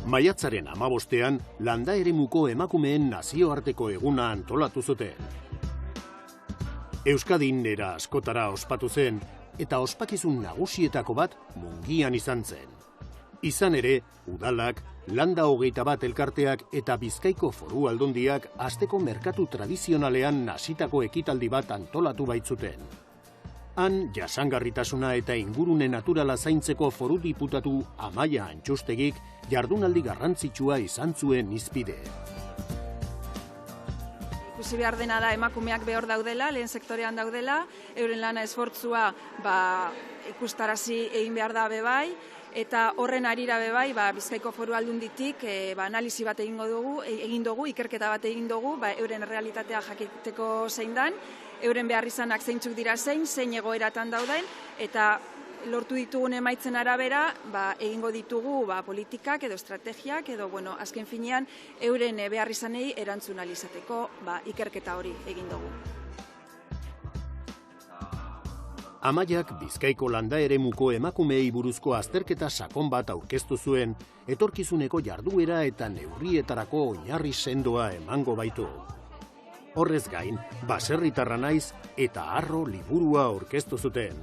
Maiatzaren 15ean, landa eremuko emakumeen nazioarteko eguna antolatu zuten. Euskadin era askotara ospatu zen, eta ospakizun nagusietako bat Mungian izan zen. Izan ere, udalak, Landa 21 elkarteak eta Bizkaiko Foru Aldundiak asteko merkatu tradizionalean hasitako ekitaldi bat antolatu baitzuten. Han, jasangarritasuna eta ingurune naturala zaintzeko foru diputatu Amaia Antxustegik jardunaldi garrantzitsua izan zuen hizpide. Ikusi behar dena da emakumeak behor daudela, lehen sektorean daudela, euren lana esfortzua ikustarazi egin behar da bebai, eta horren arira bebai, Bizkaiko Foru Aldunditik analizi bat egin dugu, ikerketa bat egin dugu, euren realitatea jakiteko zein dan, euren behar izanak zeintzuk dira zein egoeratan dauden, eta lortu ditugun emaitzen arabera, egingo ditugu politikak edo estrategiak, edo, azken finean, euren behar izanei erantzun alizateko ikerketa hori egin dugu. Amaiak Bizkaiko landa eremuko emakumeei buruzko azterketa sakon bat aurkeztu zuen, etorkizuneko jarduera eta neurrietarako oinarri sendoa emango baitu. Horrez gain, Baserritarra naiz eta Harro liburua aurkeztu zuten.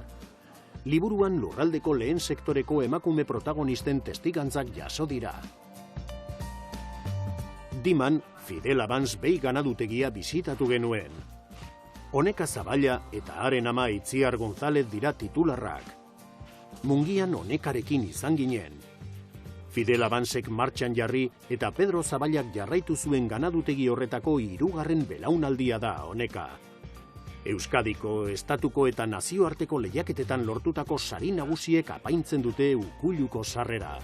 Liburuan lurraldeko lehen sektoreko emakume protagonisten testigantzak jaso dira. Diman, Fidel Abans behi ganadutegia bisitatu genuen. Oneka Zaballa eta haren ama Itziar González dira titularrak. Mungian Onekarekin izan ginen. Fidel Abansek martxan jarri eta Pedro Zaballak jarraitu zuen ganadutegi horretako 3. belaunaldia da Oneka. Euskadiko, estatuko eta nazioarteko lehiaketetan lortutako sari nagusiek apaintzen dute ukuluko sarrera.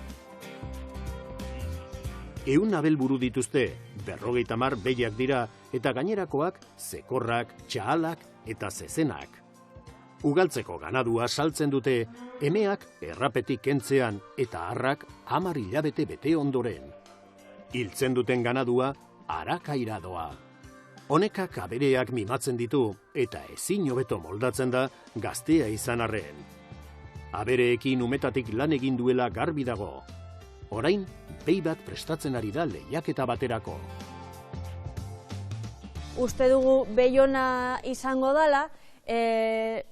100 abelburu dituzte, 50 behiak dira, eta gainerakoak zekorrak, txahalak eta zezenak. Ugaltzeko ganadua saltzen dute, emeak errapetik kentzean eta harrak 10 hilabete bete ondoren. Hiltzen duten ganadua arakaira doa. Honekak abereak mimatzen ditu eta ezin hobeto moldatzen da gaztea izan arren. Abereekin umetatik lan egin duela garbi dago. Orain, behi bat prestatzen ari da lehiaketa baterako. Uste dugu behi ona izango dala, eta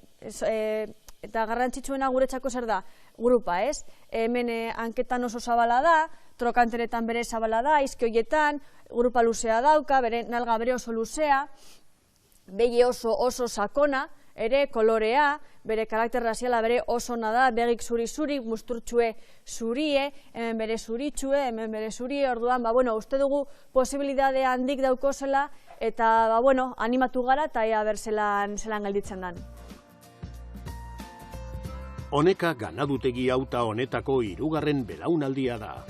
garrantzitsuena guretzako zer da, grupa, ez? Hemen hanketan oso zabala da, trokanteretan bere zabala da, izki hoietan, grupa luzea dauka, nalga bere oso luzea, behi oso sakona, ere kolorea, bere karakter raziala bere oso da, begik zuri-zuri, musturtxue zurie, hemen bere zuritxue, hemen bere zurie, orduan, uste dugu posibilidade handik daukozela, eta, animatu gara, eta ea berzelan gelditzen dan. Honeka ganadutegi hauta honetako 3. belaunaldia da.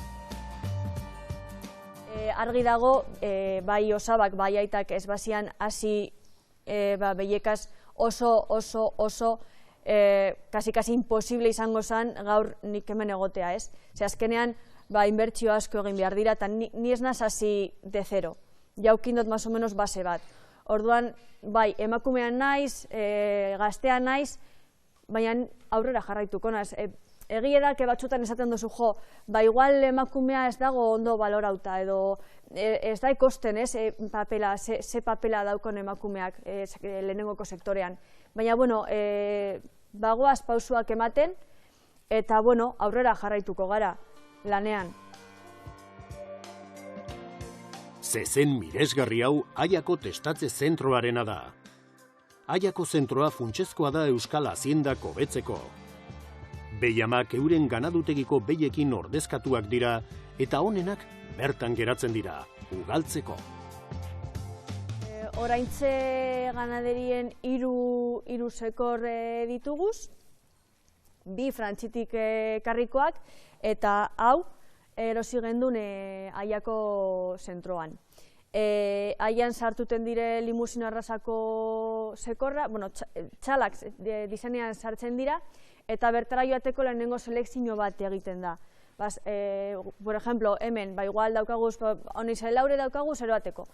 Argi dago, bai osabak, bai aitak ez bazian hasi behiekaz oso kasi imposible izango zen gaur nik hemen egotea, ez? Ze azkenean, inbertsio asko egin behar dira, eta ni ez naz hasi de zero. Jaukindot más o menos base bat. Orduan, bai, emakumean naiz, gaztean naiz, baina aurrera jarraituko naiz. Egia da, batzutan esaten duzu jo, igual emakumea ez dago ondo balorauta, edo ez da ikosten, ze papela daukon emakumeak lehenengoko sektorean. Baina, bagoaz pausuak ematen, eta, aurrera jarraituko gara, lanean. Zezen miresgarri hau Aiako testatze zentroarena da. Aiako zentroa funtsezkoa da Euskal Haziendak hobetzeko. Behiamak euren ganadutegiko behiekin ordezkatuak dira eta honenak bertan geratzen dira, ugaltzeko. Oraintze ganaderien 3 sekor dituguz, 2 frantzitik karrikoak, eta hau erosi gendun Aiako zentroan. Aian sartuten dire limusino arrasako sekorra, txalak disenean sartzen dira, eta bertara joateko lehenengo selekzio bat egiten da. Por ejemplo, hemen, igual daukaguz, honizel laure daukaguz, eroateko.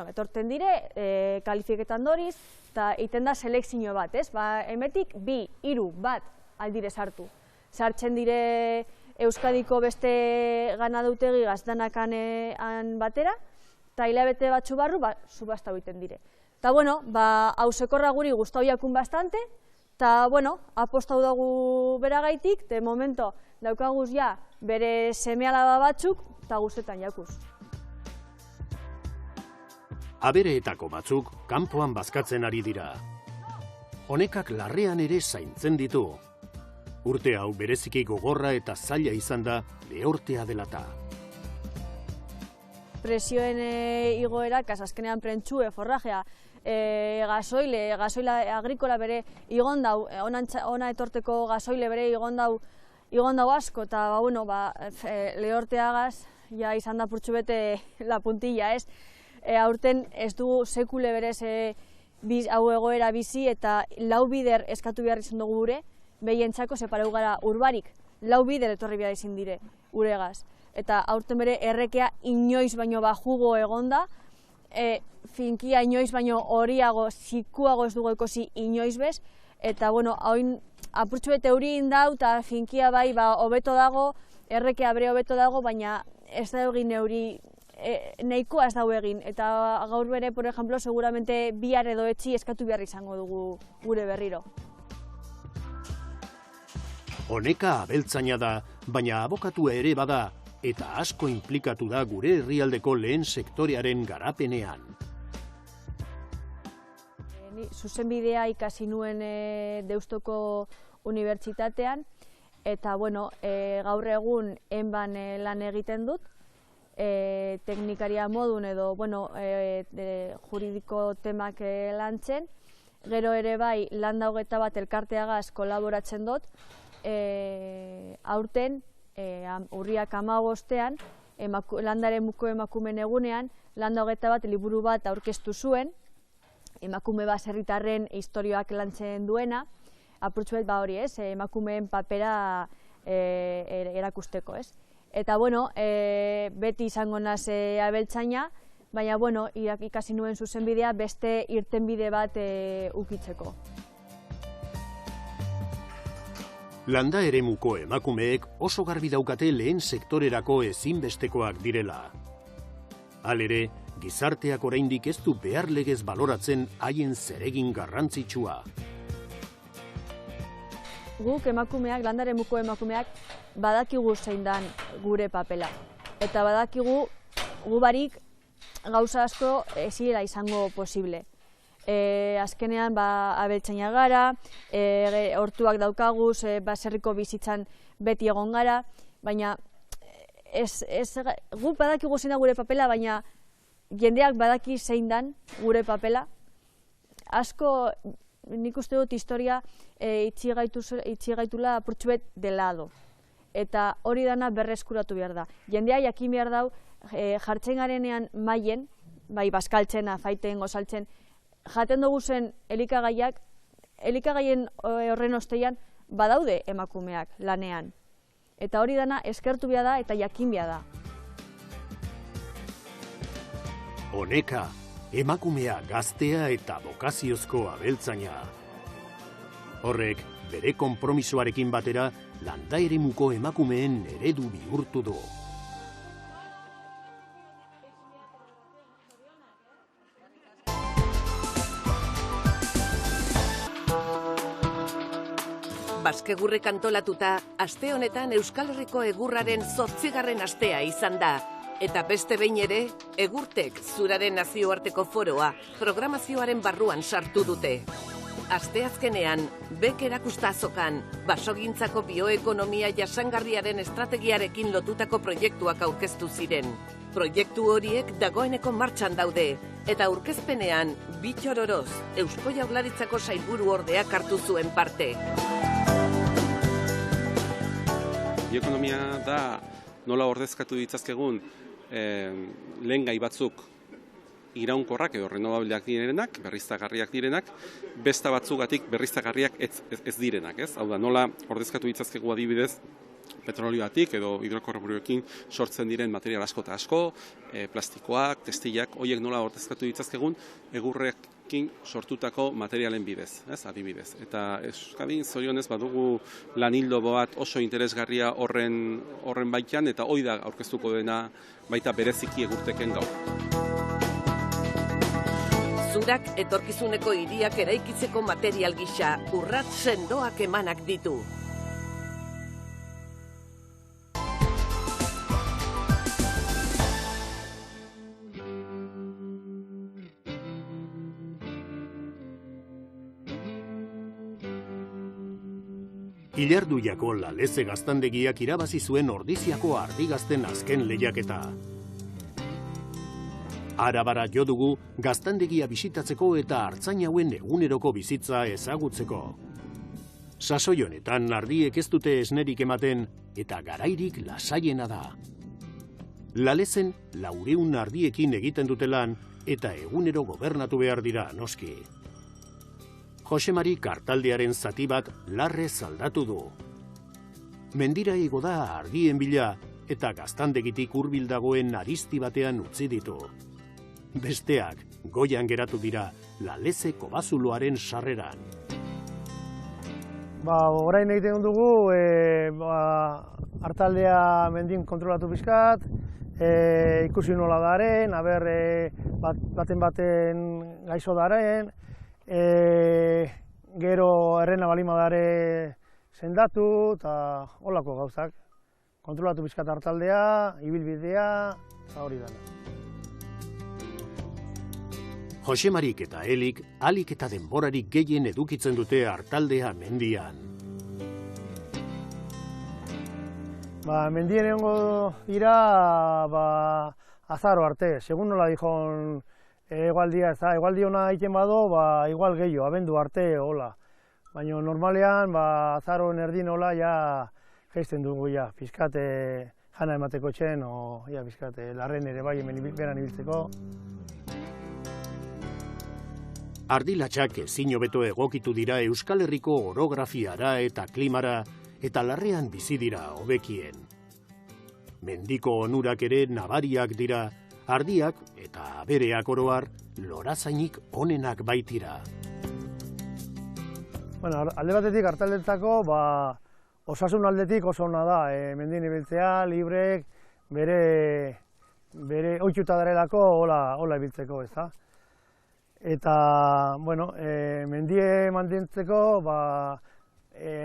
Etorten dire, kalifiketan doriz, eta iten da selekzio bat, ez? Emetik, 2, 3, bat aldire sartu. Sartzen dire Euskadiko beste ganadutegi gaztanakan batera, eta hilabete batzu barru, subasta egiten dire. Eta, bueno, hau sekorra guri gustau jakun bastante, eta, bueno, apostau dugu beragaitik, de momento daukaguz ja bere seme-alaba batzuk, eta guztetan jakuz. Abereetako batzuk kanpoan bazkatzen ari dira. Honekak larrean ere zaintzen ditu. Urte hau bereziki gogorra eta zaila izan da lehortea delata. Presioen igoerak, azkenean prentxue, forrajea, gasoila agrikola bere igon dau, ona etorteko gasoile bere igon dau asko, eta lehorteagaz, ja izan da purtsu bete la puntilla, ez? Aurten ez dugu sekule berez hau egoera bizi eta lau bider eskatu behar izan dugu gure, behientzako separau gara urbarik, lau bider etorri behar izin dire uregaz. Eta aurten bere errekea inoiz baino bajugo egonda, finkia inoiz baino horiago, zikuago ez dugu ekosi inoiz bez, eta hain apurtxu bete hori indau eta finkia bai hobeto dago, errekea bere hobeto dago, baina ez da egin hori nahikoa ez dago egin, eta gaur bere, por ejemplo, seguramente bihar edo etxi eskatu behar izango dugu gure berriro. Honeka abeltzaina da, baina abokatua ere bada, eta asko inplikatu da gure herrialdeko lehen sektorearen garapenean. Zuzenbidea ikasi nuen Deustoko Unibertsitatean, eta gaur egun enban lan egiten dut, teknikaria modun edo juridiko temak lantzen, gero ere bai landa 21 elkarteagaz kolaboratzen dut, aurten urriak 15ean, landaremuko emakumeen egunean, landa 21 liburu bat aurkeztu zuen, emakume baserritarren istorioak lantzen duena, apurtxuet hori ez, emakumeen papera erakusteko ez. Eta beti izango naz abeltzaina, baina ikasi nuen zuzenbidea beste irtenbide bat ukitzeko. Landa eremuko emakumeek oso garbi daukate lehen sektorerako ezinbestekoak direla. Halere, gizarteak oraindik ez du behar legez baloratzen haien zeregin garrantzitsua. Guk emakumeak, landa eremuko emakumeak, badakigu zein dan gure papela. Eta badakigu gu barik gauza asko ezirela izango posible. Azkenean abeltzaina gara, hortuak daukaguz, baserriko bizitzan beti egon gara, baina guk badakigu zein da gure papela, baina jendeak badaki zein dan gure papela. Asko nik uste dut historia itxi gaitula apurtxuet de lado. Eta hori dana berreskuratu behar da. Jendea jakin behar dau jartzen garenean maien, bai bazkaltzen, afaiten, gozaltzen, jaten dugu zen elikagaiak, elikagaien horren osteian badaude emakumeak lanean. Eta hori dana eskertu behar da eta jakin behar da. Honeka, emakumea gaztea eta bokaziozko abeltzaina. Horrek, bere konpromisoarekin batera, landa eremuko emakumeen eredu bihurtu du. Baskegurrek antolatuta, aste honetan Euskal Herriko egurraren 8. astea izan da. Eta beste behin ere, Egurtek Zuraren nazioarteko foroa programazioaren barruan sartu dute. Asteazkenean, Bek erakusta azokan, basogintzako bioekonomia jasangarriaren estrategiarekin lotutako proiektuak aurkeztu ziren. Proiektu horiek dagoeneko martxan daude, eta aurkezpenean, Bitxororoz, Eusko Jaurlaritzako sailburu ordeak hartu zuen parte. Bioekonomia da nola ordezkatu ditzazkegun lehen gai batzuk iraunkorrak edo renovableak direnak, berriztagarriak direnak, besta batzugatik berriztagarriak ez direnak, ez? Hau da, nola ordezkatu ditzazkegu adibidez, petrolioatik edo hidrokarburoekin sortzen diren material asko eta asko, plastikoak, textilak, horiek nola ordezkatu ditzazkegun, egurrek sortutako materialen bidez, adibidez. Eta Euskadin zorionez badugu lan ildo bat oso interesgarria horren baitan, eta hoi da aurkeztuko dena baita bereziki Egurteken gaur. Zurak etorkizuneko hiriak eraikitzeko material gisa urrats sendoak emanak ditu. Ilarduiako Laleze gaztandegiak irabazi zuen Ordiziako ardigazten azken lehiaketa. Arabara jo dugu gaztandegia bisitatzeko eta artzainauen eguneroko bizitza ezagutzeko. Sasoi honetan ardiek ez dute esnerik ematen eta garairik lasaiena da. Lalezen 400 ardiekin egiten dute lan eta egunero gobernatu behar dira noski. Josemari kartaldearen zati bat larrez aldatu du. Mendira igo da ardien bila eta gaztandegitik hurbil dagoen aristi batean utzi ditu. Besteak goian geratu dira Laleze kobazuloaren sarreran. Orain egiten dugu, hartaldea mendin kontrolatu pizkat, ikusi nola daren, aber baten gaixo daren, gero errena balima dare sendatu eta holako gauzak. Kontrolatu pizkat hartaldea, ibilbidea, eta hori dana. Josemarik eta Elik alik eta denborarik gehien edukitzen dute hartaldea mendian. Mendien egongo dira azaro arte, segun nola dijon egualdia, egualdi hona egiten bado, igual gehiago, abendu arte, hola. Baina normalean, azaroen erdin hola, ja geizten dugu, ja, pizkate jana emateko txen, o, ja, pizkate larren ere bai hemen beran ibiltzeko. Ardilatxak ezin hobeto egokitu dira Euskal Herriko orografiara eta klimara eta larrean bizi dira hobekien. Mendiko onurak ere nabariak dira, ardiak eta abereak oroar lorazainik onenak baitira. Alde batetik hartaldetzako, osasun aldetik oso ona da, mendien ibiltzea, librek, bere ohituta darelako hola ibiltzeko, ez da? Eta, mendie mantentzeko,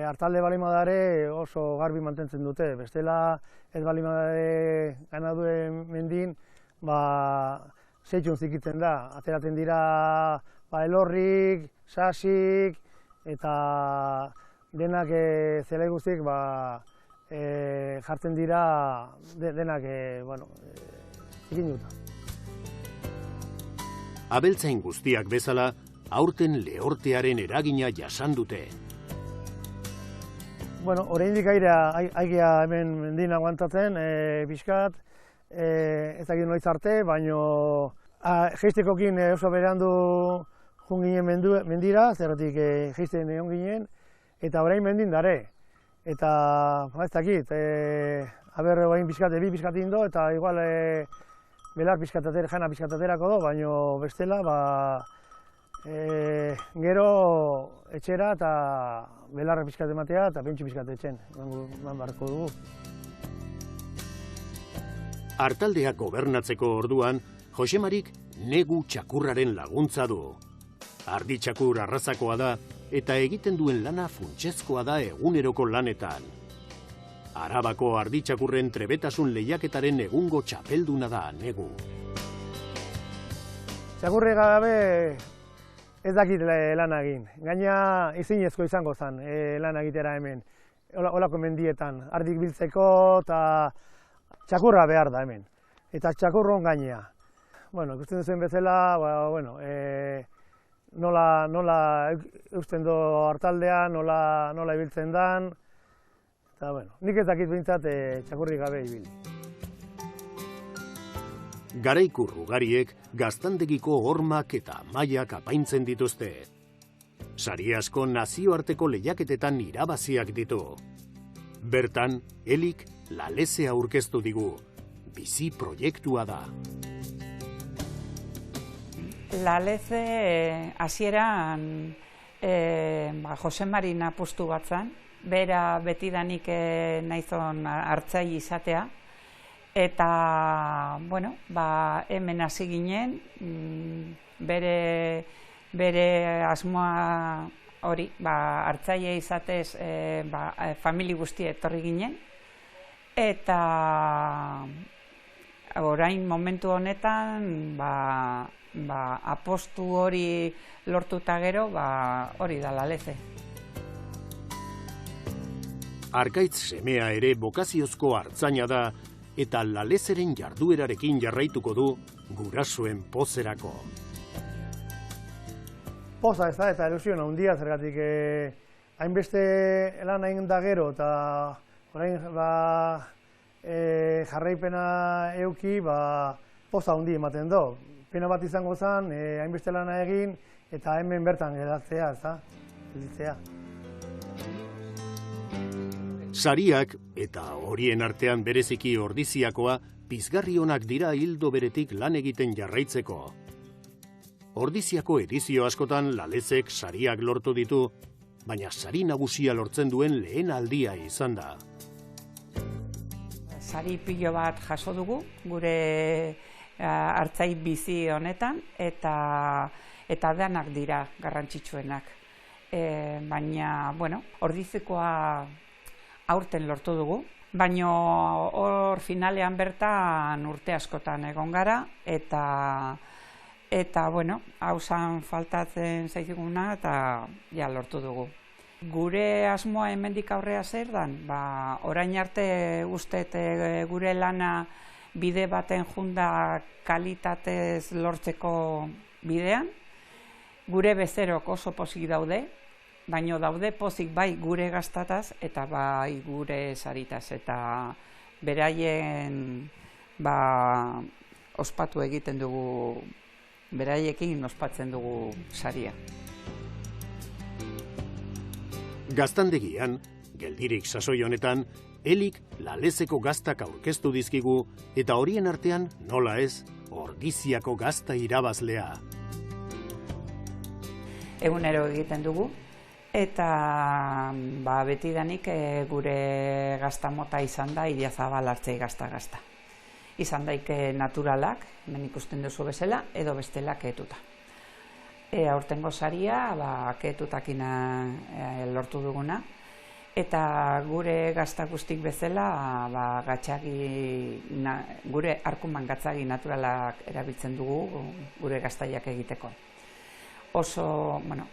hartalde balimadare oso garbi mantentzen dute. Bestela, ez balimadare ganaduen mendin, zeitxun zikitzen da. Ateratzen dira elorrik, sasik, eta denak zelai guztik jartzen dira denak zikinuta. Abeltzain guztiak bezala, aurten lehortearen eragina jasan dute. Oraindik aigia hemen mendin aguantatzen, pixkat, ezagin noiz arte, baino geiztekokin oso berandu jun ginen mendira, zerratik geizten egon ginen, eta orain mendin dare. Eta, ez dakit, aber orain pixkat, ebi pixkat indo, eta igual belar jana pizkataterako do, baino bestela, gero etxera eta belarra pizkat ematea eta pentsu pizkat etxen, eman barko dugu. Hartaldeak gobernatzeko orduan, Josemarik negu txakurraren laguntza du. Ardi txakur arrazakoa da eta egiten duen lana funtsezkoa da eguneroko lanetan. Arabako arditxakurren trebetasun lehiaketaren egungo txapelduna da negu. Txakurre gabe ez dakit lan egin. Gaina ezinezko izango zen lan egitera hemen. Olako mendietan, ardik biltzeko eta txakurra behar da hemen. Eta txakurron gainea. Ikusten duzuen bezala, nola eusten do hartaldea, nola ibiltzen dan. Eta, nik ez dakit bintzat txakurrik gabe ibili. Garaikur ugariek gaztandegiko hormak eta mailak apaintzen dituzte. Sari asko nazioarteko lehiaketetan irabaziak ditu. Bertan, Elik Laleze aurkeztu digu. Bizi proiektua da. Laleze hasieran Jose Marin apustu bat zen, bera betidanik nahizon hartzaile izatea, eta, bueno, hemen hasi ginen, bere asmoa hori, hartzaile izatez famili guztia etorri ginen, eta orain momentu honetan apostu hori lortuta gero, hori da Laleze. Arkaitz semea ere bokaziozko hartzaina da eta Lalezeren jarduerarekin jarraituko du gurasoen pozerako. Poza ez da eta ilusiona handia zergatik hainbeste lan egin da gero eta orain jarraipena euki poza handi ematen du. Pena bat izango zen, hainbeste lana egin eta hemen bertan geratzea, ez da? Gelditzea. Sariak eta horien artean bereziki Ordiziakoa pizgarri onak dira ildo beretik lan egiten jarraitzeko. Ordiziako edizio askotan Lalezek sariak lortu ditu, baina sari nagusia lortzen duen lehen aldia izan da. Sari pilo bat jaso dugu, gure hartzai bizi honetan, eta danak dira garrantzitsuenak. Baina, bueno, Ordizikoa aurten lortu dugu, baina hor finalean bertan urte askotan egon gara, eta bueno, hausan faltatzen zaiziguna eta ja lortu dugu. Gure asmoa hemendik aurrea zer dan, orain arte ustet gure lana bide baten junda kalitatez lortzeko bidean, gure bezerok oso pozik daude, baina daude pozik bai gure gaztataz eta bai gure saritaz, eta beraien ospatu egiten dugu, beraiekin ospatzen dugu saria. Gaztandegian, geldirik sasoi honetan, Elik Lalezeko gaztak aurkeztu dizkigu eta horien artean, nola ez, Ordiziako gazta irabazlea. Egunero egiten dugu, eta betidanik gure gazta mota izan da Idiazabal hartzei gazta-gazta. Izan daike naturalak, hemen ikusten duzu bezala, edo bestela keetuta. Aurtengo saria, keetutakin lortu duguna, eta gure gazta guztik bezala, gure arkuman gatzagi naturalak erabiltzen dugu gure gaztaiak egiteko. Oso, bueno,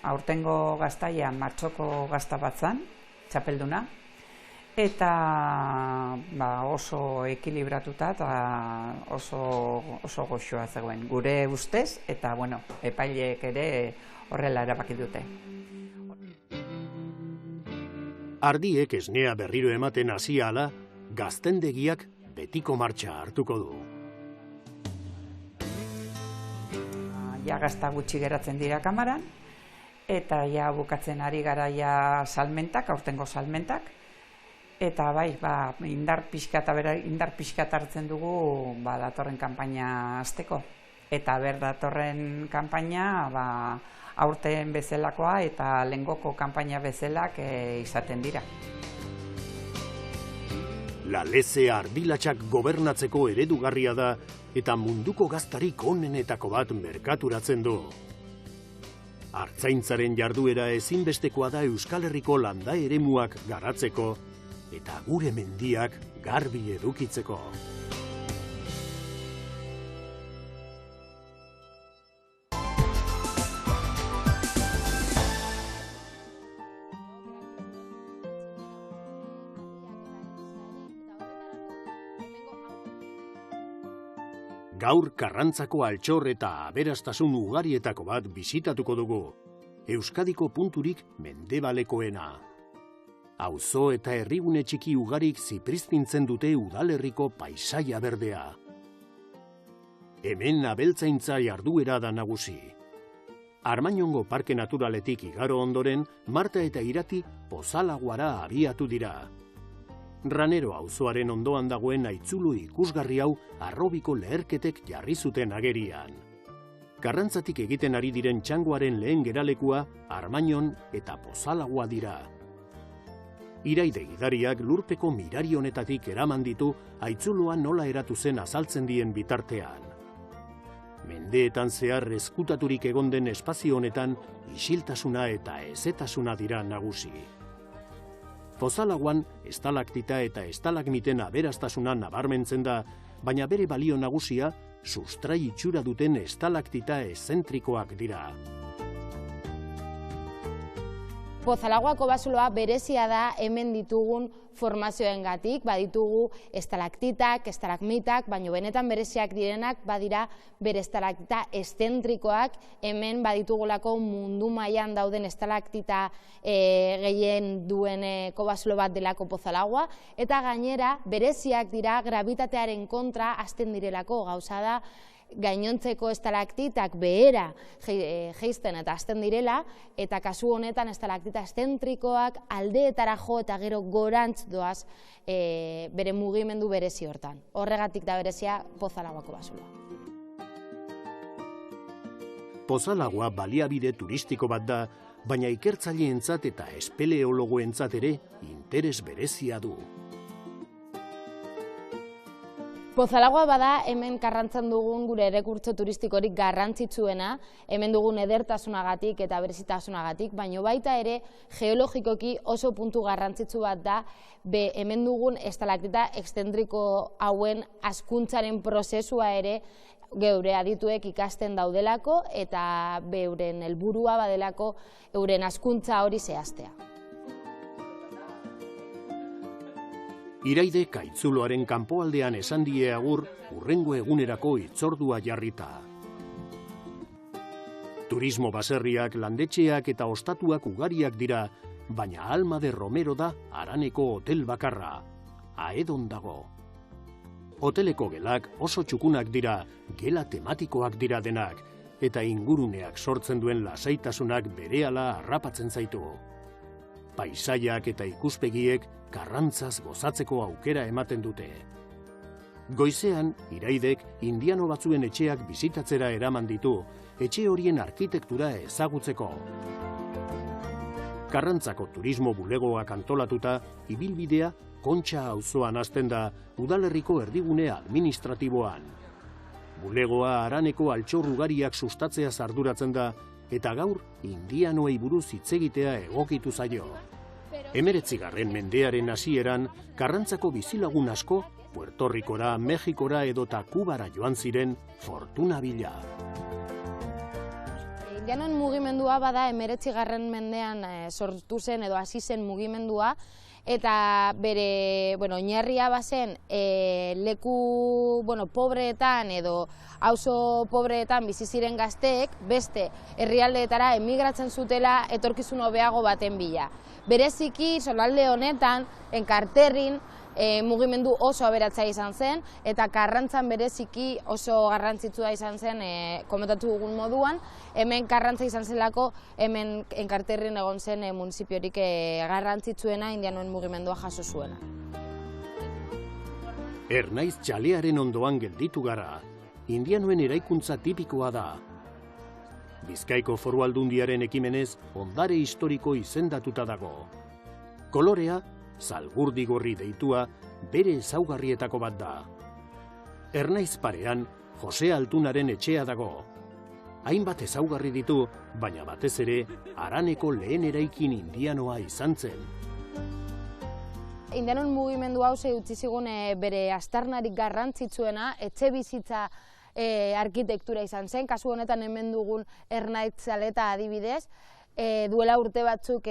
aurtengo gaztaia martxoko gazta bat zen, txapelduna, eta oso ekilibratuta eta oso goxoa zegoen. Gure ustez, eta bueno, epaileek ere horrela erabaki dute. Ardiek esnea berriro ematen hasi ahala, gaztendegiak betiko martxa hartuko du. Ja gazta gutxi geratzen dira kamaran, eta ja bukatzen ari gara ja salmentak, aurtengo salmentak, eta bai, indar pixkat hartzen dugu datorren kanpaina hasteko. Eta datorren kanpaina aurten bezalakoa eta lehengoko kanpaina bezalak izaten dira. Laleze ardilatxak gobernatzeko eredugarria da eta munduko gaztarik onenetako bat merkaturatzen du. Artzaintzaren jarduera ezinbestekoa da Euskal Herriko landa eremuak garatzeko eta gure mendiak garbi edukitzeko. Gaur Karrantzako altxor eta aberastasun ugarietako bat bisitatuko dugu, Euskadiko punturik mendebalekoena. Auzo eta herrigune txiki ugarik zipriztintzen dute udalerriko paisaia berdea. Hemen abeltzaintza jarduera da nagusi. Armainongo Parke Naturaletik igaro ondoren, Marta eta Irati Pozalaguara abiatu dira. Ranero auzoaren ondoan dagoen aitzulu ikusgarri hau Arrobiko leherketek jarri zuten agerian. Karrantzatik egiten ari diren txangoaren lehen geralekua Armainon eta Pozalagoa dira. Iraide gidariak lurpeko mirari honetatik eraman ditu Aitzuloa nola eratu zen azaltzen dien bitartean. Mendeetan zehar ezkutaturik egon den espazio honetan isiltasuna eta ezetasuna dira nagusi. Pozalagoan estalaktita eta estalagmiten aberastasuna nabarmentzen da, baina bere balio nagusia sustrai itxura duten estalaktita eszentrikoak dira. Pozalagoako bazuloa berezia da hemen ditugun formazioengatik, baditugu estalaktitak, estalagmitak, baina benetan bereziak direnak badira bere estalaktita eszentrikoak, hemen baditugulako mundu mailan dauden estalaktita gehien dueneko bazulo bat delako Pozalagoa, eta gainera bereziak dira gravitatearen kontra hasten direlako. Gauza da gainontzeko estalaktitak behera jeisten eta hasten direla, eta kasu honetan estalaktita eszentrikoak aldeetara jo eta gero gorantz doaz bere mugimendu berezi hortan. Horregatik da berezia Pozalagoako bazuloa. Pozalagoa baliabide turistiko bat da, baina ikertzaileentzat eta espeleologoentzat ere interes berezia du. Pozalagoa bada hemen Karrantzan dugun gure errekurtso turistikorik garrantzitsuena, hemen dugun edertasunagatik eta berezitasunagatik, baina baita ere geologikoki oso puntu garrantzitsu bat da hemen dugun estalaktita eszentriko hauen hazkuntzaren prozesua ere geure adituek ikasten daudelako eta beuren helburua badelako euren hazkuntza hori zehaztea. Iraide Aitzuloaren kanpoaldean esan die agur hurrengo egunerako hitzordua jarrita. Turismo baserriak, landetxeak eta ostatuak ugariak dira, baina Alma de Romero da haraneko hotel bakarra. Aedon dago. Hoteleko gelak oso txukunak dira, gela tematikoak dira denak, eta inguruneak sortzen duen lasaitasunak berehala harrapatzen zaitu. Paisaiak eta ikuspegiek Karrantzaz gozatzeko aukera ematen dute. Goizean, Iraidek indiano batzuen etxeak bisitatzera eraman ditu, etxe horien arkitektura ezagutzeko. Karrantzako turismo bulegoak antolatuta, ibilbidea Kontxa auzoan hasten da, udalerriko erdigune administratiboan. Bulegoa haraneko altxor ugariak sustatzeaz arduratzen da, eta gaur indianoei buruz hitz egitea egokitu zaio. 19. mendearen hasieran, Karrantzako bizilagun asko, Puerto Ricora, Mexikora edota Kubara joan ziren fortuna bila. Indianoen mugimendua bada 19. mendean sortu zen edo hasi zen mugimendua, eta bere oinarria bazen leku pobreetan edo auzo pobreetan bizi ziren gazteek beste herrialdeetara emigratzen zutela etorkizun hobeago baten bila. Bereziki zonalde honetan, Enkarterrin, mugimendu oso aberatsa izan zen, eta Karrantzan bereziki oso garrantzitsua izan zen, komentatu dugun moduan, hemen Karrantza izan zelako, hemen Enkarterrin egon zen municipiorik garrantzitsuena indianoen mugimendua jaso zuena. Ernaiz txalearen ondoan gelditu gara, indianoen eraikuntza tipikoa da. Bizkaiko Foru Aldundiaren ekimenez ondare historiko izendatuta dago. Kolorea, zalgurdi gorri deitua, bere ezaugarrietako bat da. Ernaiz parean, Jose Altunaren etxea dago. Hainbat ezaugarri ditu, baina batez ere, haraneko lehen eraikin indianoa izan zen. Indianoen mugimendu hau utzi zigun bere aztarnarik garrantzitsuena, etxe bizitza arkitektura izan zen, kasu honetan hemen dugun Ernaiz Txaleta adibidez, duela urte batzuk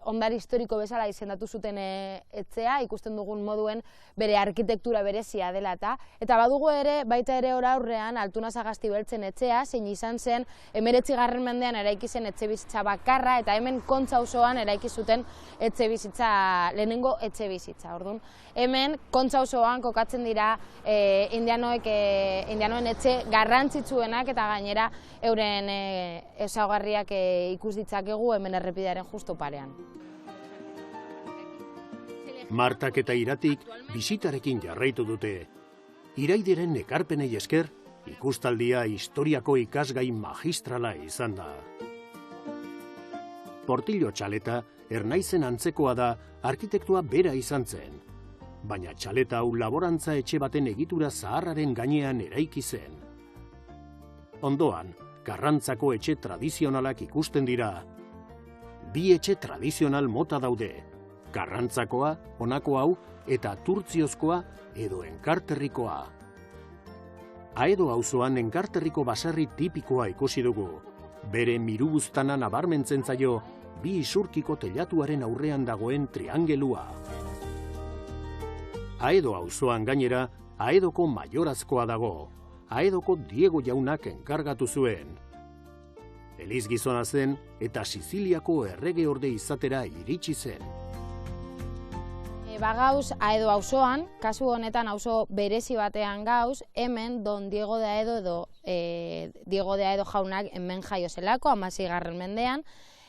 ondare historiko bezala izendatu zuten etxea, ikusten dugun moduen bere arkitektura berezia dela eta badugu ere, baita ere ora aurrean Altuna Sagastibeltzen etxea, zein izan zen 19. mendean eraiki zen etxe bizitza bakarra, eta hemen Kontxa auzoan eraiki zuten etxe bizitza, lehenengo etxe bizitza. Orduan, hemen Kontxa auzoan kokatzen dira indianoen etxe garrantzitsuenak eta gainera euren ezaugarriak ikus ditzakegu hemen errepidearen justo parean. Martak eta Iratik bisitarekin jarraitu dute. Iraideren ekarpenei esker, ikustaldia historiako ikasgai magistrala izan da. Portillo txaleta Ernaizen antzekoa da arkitektua bera izan zen, baina txaleta hau laborantza etxe baten egitura zaharraren gainean eraiki zen. Ondoan, Karrantzako etxe tradizionalak ikusten dira. Bi etxe tradizional mota daude, Karrantzakoa, honako hau, eta Turtziozkoa edo enkarterrikoa. Aedo auzoan enkarterriko baserri tipikoa ikusi dugu. Bere mirubuztana nabarmentzen zaio, bi isurkiko telatuaren aurrean dagoen triangelua. Aedo auzoan gainera, Aedoko maiorazkoa dago. Aedoko Diego jaunak enkargatu zuen. Eliz gizona zen eta Siziliako erregeorde izatera iritsi zen. Bagauz Aedo auzoan, kasu honetan auzo berezi batean gauz, hemen Don Diego de Aedo edo Diego de Aedo jaunak hemen jaio zelako, 16. mendean,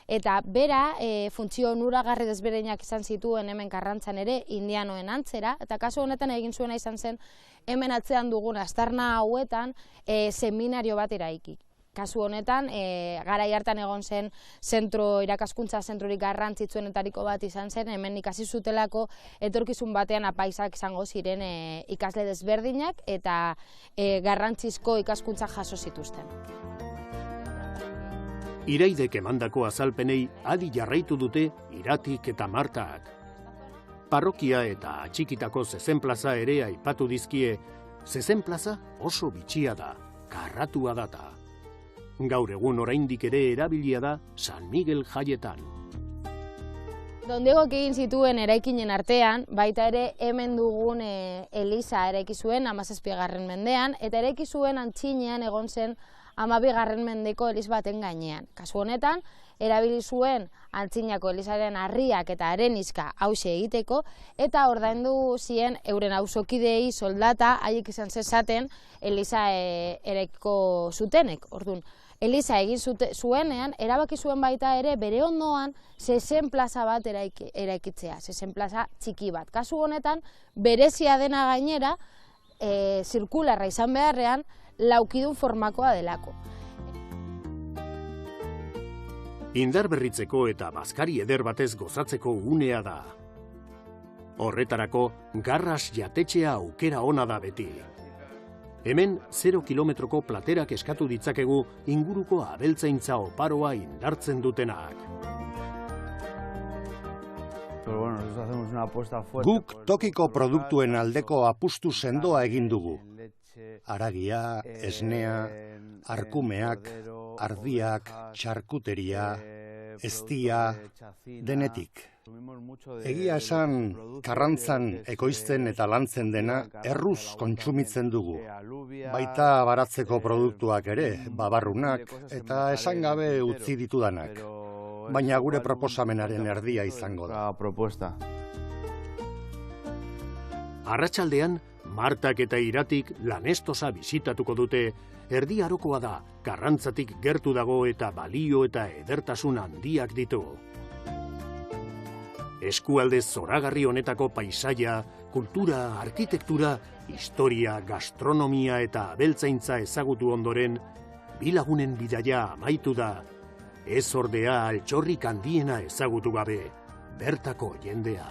eta bera funtzio onuragarri desberdinak izan zituen hemen Karrantzan ere indianoen antzera, eta kasu honetan egin zuena izan zen hemen atzean dugun aztarna hauetan seminario bat eraiki. Kasu honetan, garai hartan egon zen irakaskuntza zentrorik garrantzitsuenetariko bat izan zen, hemen ikasi zutelako etorkizun batean apaisak izango ziren ikasle desberdinak eta garrantzizko ikaskuntza jaso zituzten. Iraidek emandako azalpenei adi jarraitu dute Iratik eta Martak. Parrokia eta atxikitako zezenplaza ere aipatu dizkie, zezenplaza oso bitxia da, karratua data. Gaur egun oraindik ere erabilia da San Miguel jaietan. Don Diegok egin zituen eraikinen artean, baita ere hemen dugun eliza eraiki zuen 17. mendean, eta eraiki zuen antzinean egon zen 12. mendeko eliz baten gainean. Kasu honetan, erabili zuen antzinako elizaren harriak eta arenizka hauxe egiteko, eta ordaindu zien euren auzokidei soldata haiek izan zezaten eliza eraikiko zutenek. Orduan, eliza egin zuenean, erabaki zuen baita ere bere ondoan zezen plaza bat eraikitzea, zezen plaza txiki bat. Kasu honetan, berezia dena gainera, zirkularra izan beharrean, laukidun formakoa delako. Indar berritzeko eta bazkari eder batez gozatzeko unea da. Horretarako, Garras jatetxea aukera ona da beti. Hemen 0 kilometroko platerak eskatu ditzakegu inguruko abeltzaintza oparoa indartzen dutenak. Guk tokiko produktuen aldeko apustu sendoa egin dugu. Haragia, esnea, arkumeak, ardiak, txarkuteria, eztia, denetik. Egia esan, Karrantzan ekoizten eta lantzen dena erruz kontsumitzen dugu. Baita baratzeko produktuak ere, babarrunak eta esan gabe utzi ditudanak. Baina gure proposamenaren erdia izango da. Arratsaldean, Martak eta Iratik Lanestosa bisitatuko dute. Erdi Arokoa da, Karrantzatik gertu dago eta balio eta edertasun handiak ditu. Eskualde zoragarri honetako paisaia, kultura, arkitektura, historia, gastronomia eta abeltzaintza ezagutu ondoren, bi lagunen bidaia amaitu da. Ez ordea altxorrik handiena ezagutu gabe, bertako jendea.